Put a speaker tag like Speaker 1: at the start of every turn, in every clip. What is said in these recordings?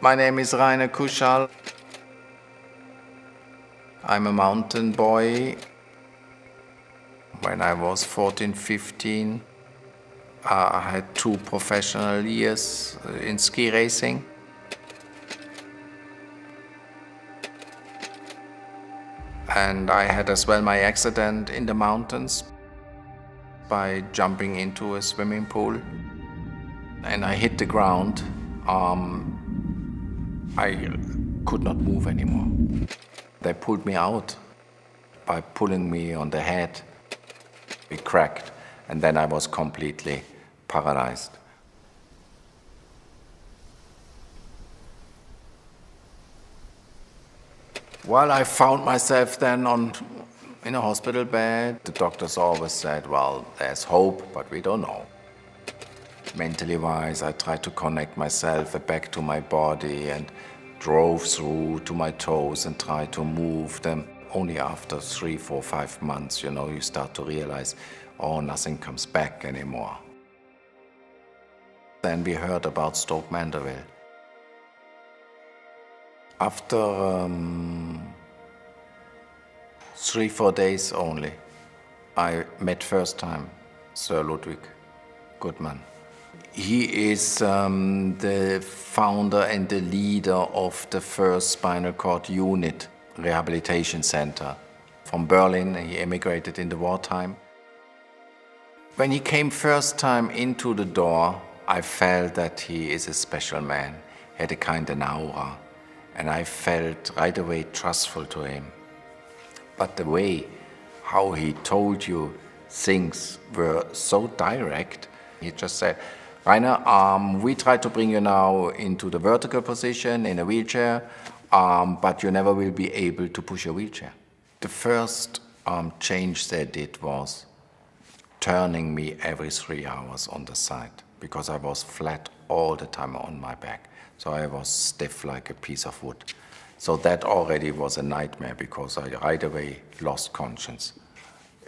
Speaker 1: My name is Rayner Küschal. I'm a mountain boy. When I was 14, 15, I had 2 professional years in ski racing. And I had as well my accident in the mountains by jumping into a swimming pool. And I hit the ground. I could not move anymore. They pulled me out by pulling me on the head. It cracked, and then I was completely paralyzed. Well, I found myself then in a hospital bed. The doctors always said, well, there's hope, but we don't know. Mentally wise, I tried to connect myself back to my body and drove through to my toes and tried to move them. Only after 3, 4, 5 months, you start to realize, oh, nothing comes back anymore. Then we heard about Stoke Mandeville. After 3, 4 days only, I met first time Sir Ludwig Goodman. He is the founder and the leader of the first spinal cord unit rehabilitation center. From Berlin, he emigrated in the wartime. When he came first time into the door, I felt that he is a special man, had a kind of aura, and I felt right away trustful to him. But the way how he told you things were so direct. He just said, Rayner, we try to bring you now into the vertical position in a wheelchair, but you never will be able to push a wheelchair. The first change they did was turning me every 3 hours on the side, because I was flat all the time on my back. So I was stiff like a piece of wood. So that already was a nightmare, because I right away lost conscience.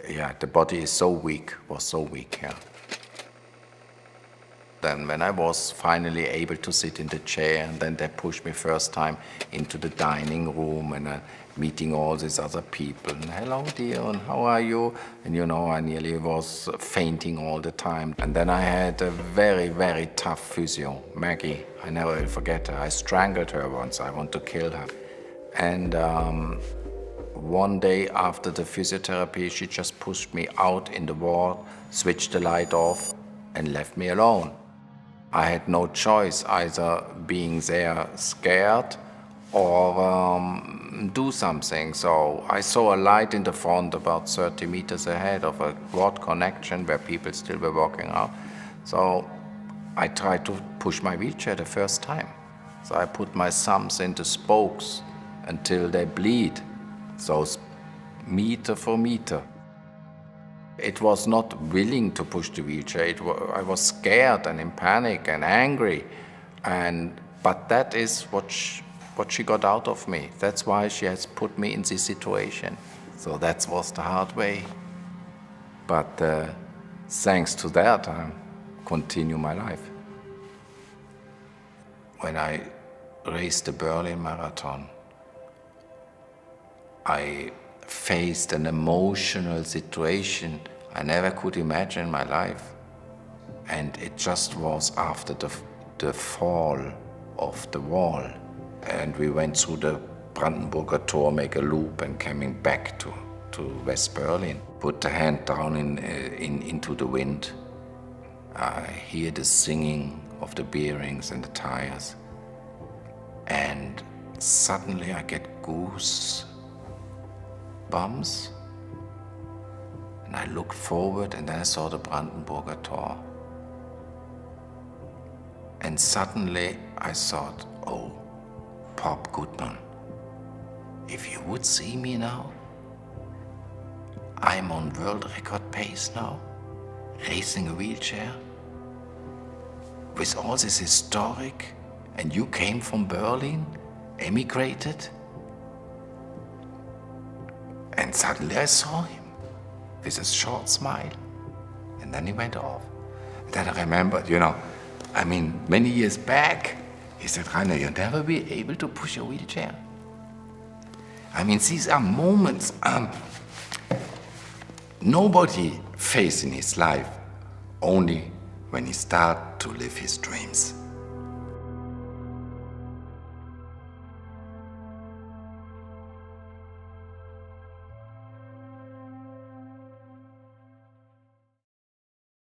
Speaker 1: Yeah, the body is so weak, was so weak, yeah. Then when I was finally able to sit in the chair, and then they pushed me first time into the dining room, and meeting all these other people. And, hello dear, and how are you? And I nearly was fainting all the time. And then I had a very, very tough physio, Maggie. I never will forget her. I strangled her once. I want to kill her. And one day after the physiotherapy, she just pushed me out in the ward, switched the light off, and left me alone. I had no choice, either being there scared or do something. So I saw a light in the front about 30 meters ahead of a road connection where people still were walking out. So I tried to push my wheelchair the first time. So I put my thumbs into spokes until they bleed. So meter for meter. It was not willing to push the wheelchair. I was scared and in panic and angry, but that is what she got out of me. That's why she has put me in this situation. So that was the hard way. But thanks to that, I continue my life. When I raced the Berlin Marathon, I faced an emotional situation I never could imagine in my life. And it just was after the fall of the wall. And we went through the Brandenburger Tor, make a loop, and coming back to West Berlin. Put the hand down into the wind. I hear the singing of the bearings and the tires. And suddenly I get goose bumps, and I looked forward, and then I saw the Brandenburger Tor. And suddenly I thought, oh, Pop Goodman, if you would see me now, I'm on world record pace now, racing a wheelchair, with all this historic, and you came from Berlin, emigrated. And suddenly I saw him with a short smile. And then he went off. Then I remembered, many years back, He said, Rayner, you'll never be able to push a wheelchair. I mean, these are moments nobody faces in his life, only when he starts to live his dreams.